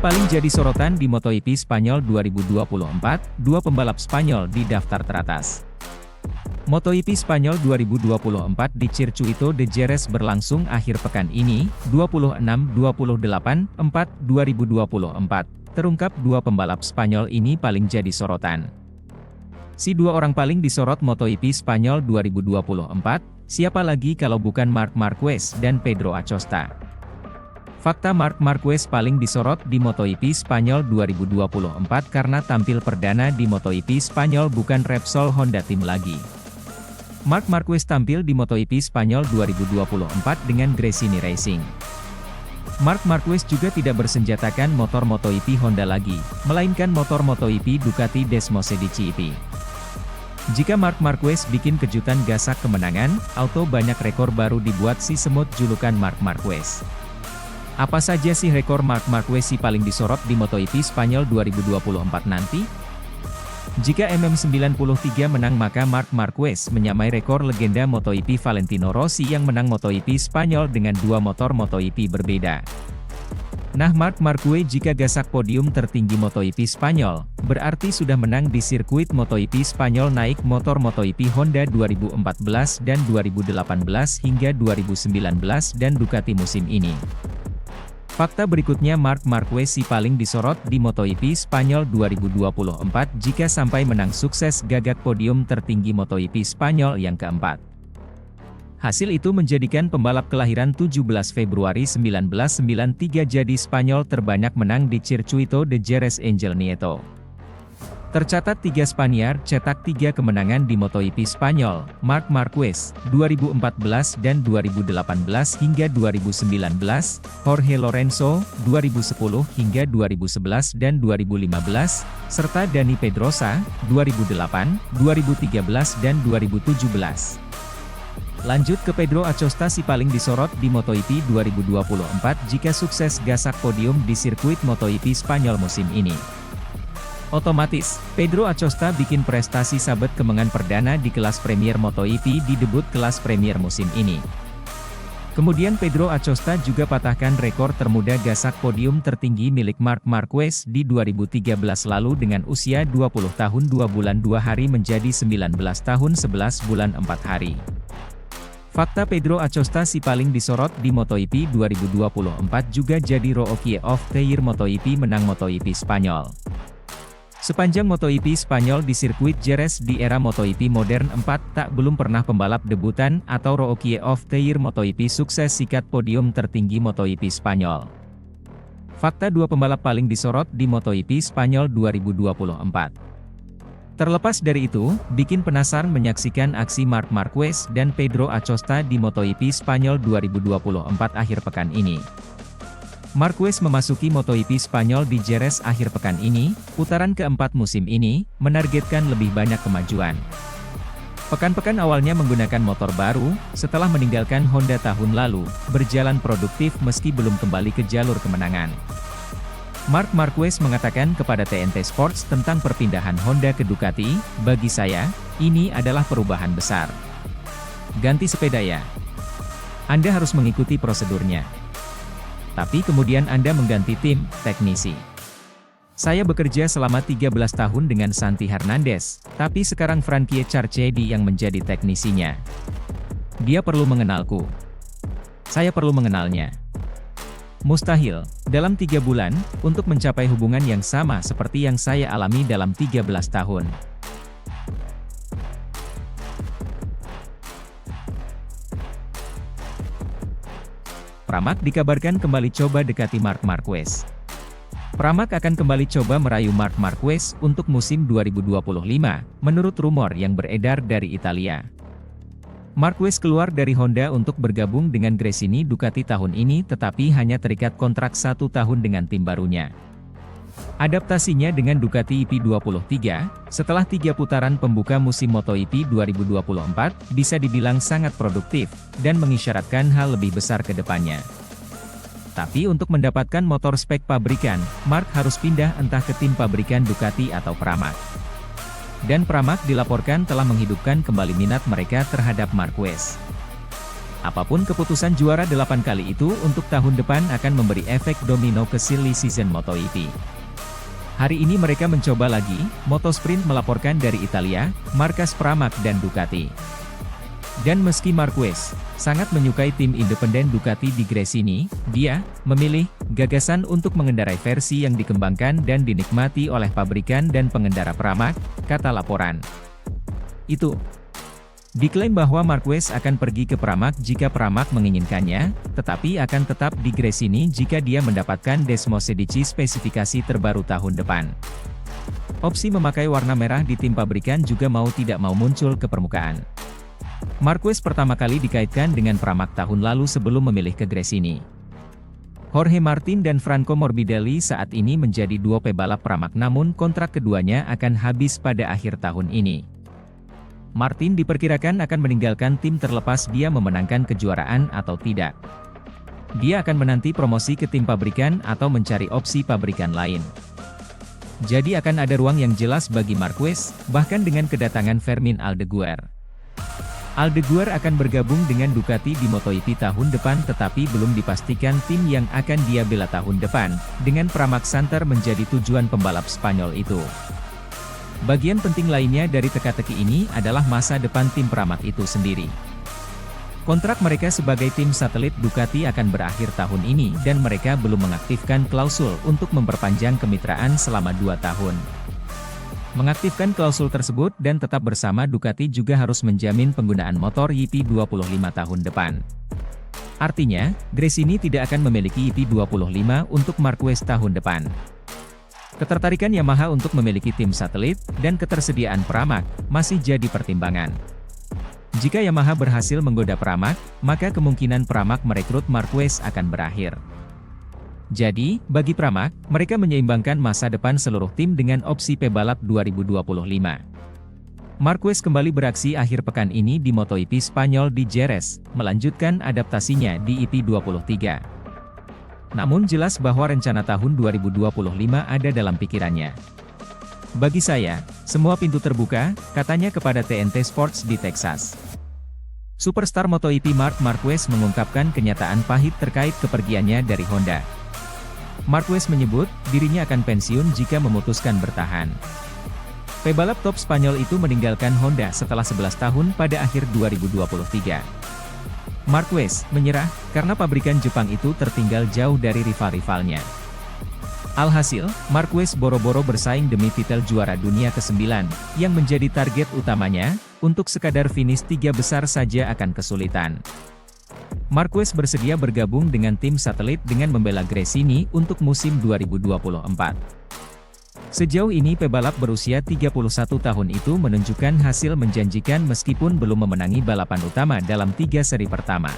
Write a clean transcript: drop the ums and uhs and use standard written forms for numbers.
paling jadi sorotan di MotoGP Spanyol 2024, dua pembalap Spanyol di daftar teratas. MotoGP Spanyol 2024 di Circuito de Jerez berlangsung akhir pekan ini, 26-28, 2024. Terungkap dua pembalap Spanyol ini paling jadi sorotan. Si dua orang paling disorot MotoGP Spanyol 2024, siapa lagi kalau bukan Marc Marquez dan Pedro Acosta. Fakta Marc Marquez paling disorot di MotoGP Spanyol 2024 karena tampil perdana di MotoGP Spanyol bukan Repsol Honda Team lagi. Marc Marquez tampil di MotoGP Spanyol 2024 dengan Gresini Racing. Marc Marquez juga tidak bersenjatakan motor MotoGP Honda lagi, melainkan motor MotoGP Ducati Desmosedici EP. Jika Marc Marquez bikin kejutan gasak kemenangan, auto banyak rekor baru dibuat si semut julukan Marc Marquez. Apa saja sih rekor Marc Marquez si paling disorot di MotoGP Spanyol 2024 nanti? Jika MM93 menang maka Marc Marquez menyamai rekor legenda MotoGP Valentino Rossi yang menang MotoGP Spanyol dengan dua motor MotoGP berbeda. Nah Marc Marquez jika gasak podium tertinggi MotoGP Spanyol, berarti sudah menang di sirkuit MotoGP Spanyol naik motor MotoGP Honda 2014 dan 2018 hingga 2019 dan Ducati musim ini. Fakta berikutnya Marc Marquez si paling disorot di MotoGP Spanyol 2024 jika sampai menang sukses gagak podium tertinggi MotoGP Spanyol yang keempat. Hasil itu menjadikan pembalap kelahiran 17 Februari 1993 jadi Spanyol terbanyak menang di Circuito de Jerez Angel Nieto. Tercatat 3 Spanyol cetak 3 kemenangan di MotoGP Spanyol, Marc Marquez, 2014 dan 2018 hingga 2019, Jorge Lorenzo, 2010 hingga 2011 dan 2015, serta Dani Pedrosa, 2008, 2013 dan 2017. Lanjut ke Pedro Acosta si paling disorot di MotoGP 2024 jika sukses gasak podium di sirkuit MotoGP Spanyol musim ini. Otomatis, Pedro Acosta bikin prestasi sabet kemenangan perdana di kelas Premier MotoGP di debut kelas Premier musim ini. Kemudian Pedro Acosta juga patahkan rekor termuda gasak podium tertinggi milik Marc Marquez di 2013 lalu dengan usia 20 tahun 2 bulan 2 hari menjadi 19 tahun 11 bulan 4 hari. Fakta Pedro Acosta si paling disorot di MotoGP 2024 juga jadi Rookie of the Year MotoGP menang MotoGP Spanyol. Sepanjang MotoGP Spanyol di sirkuit Jerez di era MotoGP modern 4 tak belum pernah pembalap debutan atau Rookie of the Year MotoGP sukses sikat podium tertinggi MotoGP Spanyol. Fakta dua pembalap paling disorot di MotoGP Spanyol 2024. Terlepas dari itu, bikin penasaran menyaksikan aksi Marc Marquez dan Pedro Acosta di MotoGP Spanyol 2024 akhir pekan ini. Marquez memasuki MotoGP Spanyol di Jerez akhir pekan ini, putaran keempat musim ini, menargetkan lebih banyak kemajuan. Pekan-pekan awalnya menggunakan motor baru, setelah meninggalkan Honda tahun lalu, berjalan produktif meski belum kembali ke jalur kemenangan. Marc Marquez mengatakan kepada TNT Sports tentang perpindahan Honda ke Ducati, bagi saya, ini adalah perubahan besar. Ganti sepeda ya. Anda harus mengikuti prosedurnya. Tapi kemudian Anda mengganti tim, teknisi. Saya bekerja selama 13 tahun dengan Santi Hernandez, tapi sekarang Frankie Charchedi yang menjadi teknisinya. Dia perlu mengenalku. Saya perlu mengenalnya. Mustahil, dalam 3 bulan, untuk mencapai hubungan yang sama seperti yang saya alami dalam 13 tahun. Pramac dikabarkan kembali coba dekati Marc Marquez. Pramac akan kembali coba merayu Marc Marquez untuk musim 2025, menurut rumor yang beredar dari Italia. Marquez keluar dari Honda untuk bergabung dengan Gresini Ducati tahun ini tetapi hanya terikat kontrak 1 tahun dengan tim barunya. Adaptasinya dengan Ducati EP23, setelah 3 putaran pembuka musim MotoGP 2024, bisa dibilang sangat produktif, dan mengisyaratkan hal lebih besar ke depannya. Tapi untuk mendapatkan motor spek pabrikan, Marc harus pindah entah ke tim pabrikan Ducati atau Pramac. Dan Pramac dilaporkan telah menghidupkan kembali minat mereka terhadap Marquez. Apapun keputusan juara 8 kali itu untuk tahun depan akan memberi efek domino ke silly season MotoGP. Hari ini mereka mencoba lagi, Motosprint melaporkan dari Italia, markas Pramac dan Ducati. Dan meski Marquez sangat menyukai tim independen Ducati di Gresini, dia memilih gagasan untuk mengendarai versi yang dikembangkan dan dinikmati oleh pabrikan dan pengendara Pramac, kata laporan. Itu diklaim bahwa Marquez akan pergi ke Pramac jika Pramac menginginkannya, tetapi akan tetap di Gresini jika dia mendapatkan Desmosedici spesifikasi terbaru tahun depan. Opsi memakai warna merah di tim pabrikan juga mau tidak mau muncul ke permukaan. Marquez pertama kali dikaitkan dengan Pramac tahun lalu sebelum memilih ke Gresini. Jorge Martin dan Franco Morbidelli saat ini menjadi duo pebalap Pramac, namun kontrak keduanya akan habis pada akhir tahun ini. Martin diperkirakan akan meninggalkan tim terlepas dia memenangkan kejuaraan atau tidak. Dia akan menanti promosi ke tim pabrikan atau mencari opsi pabrikan lain. Jadi akan ada ruang yang jelas bagi Marquez, bahkan dengan kedatangan Fermin Aldeguer. Aldeguer akan bergabung dengan Ducati di MotoGP tahun depan, tetapi belum dipastikan tim yang akan dia bela tahun depan, dengan Pramac Santer menjadi tujuan pembalap Spanyol itu. Bagian penting lainnya dari teka-teki ini adalah masa depan tim Pramac itu sendiri. Kontrak mereka sebagai tim satelit Ducati akan berakhir tahun ini dan mereka belum mengaktifkan klausul untuk memperpanjang kemitraan selama 2 tahun. Mengaktifkan klausul tersebut dan tetap bersama Ducati juga harus menjamin penggunaan motor YP 25 tahun depan. Artinya, Gresini tidak akan memiliki YP 25 untuk Marquez tahun depan. Ketertarikan Yamaha untuk memiliki tim satelit, dan ketersediaan Pramac, masih jadi pertimbangan. Jika Yamaha berhasil menggoda Pramac, maka kemungkinan Pramac merekrut Marquez akan berakhir. Jadi, bagi Pramac, mereka menyeimbangkan masa depan seluruh tim dengan opsi pebalap 2025. Marquez kembali beraksi akhir pekan ini di MotoGP Spanyol di Jerez, melanjutkan adaptasinya di YP 23. Namun jelas bahwa rencana tahun 2025 ada dalam pikirannya. Bagi saya, semua pintu terbuka, katanya kepada TNT Sports di Texas. Superstar MotoGP Marc Marquez mengungkapkan kenyataan pahit terkait kepergiannya dari Honda. Marquez menyebut, dirinya akan pensiun jika memutuskan bertahan. Pebalap top Spanyol itu meninggalkan Honda setelah 11 tahun pada akhir 2023. Marquez menyerah, karena pabrikan Jepang itu tertinggal jauh dari rival-rivalnya. Alhasil, Marquez boro-boro bersaing demi titel juara dunia ke-9, yang menjadi target utamanya, untuk sekadar finish 3 besar saja akan kesulitan. Marquez bersedia bergabung dengan tim satelit dengan membela Gresini untuk musim 2024. Sejauh ini pebalap berusia 31 tahun itu menunjukkan hasil menjanjikan meskipun belum memenangi balapan utama dalam 3 seri pertama.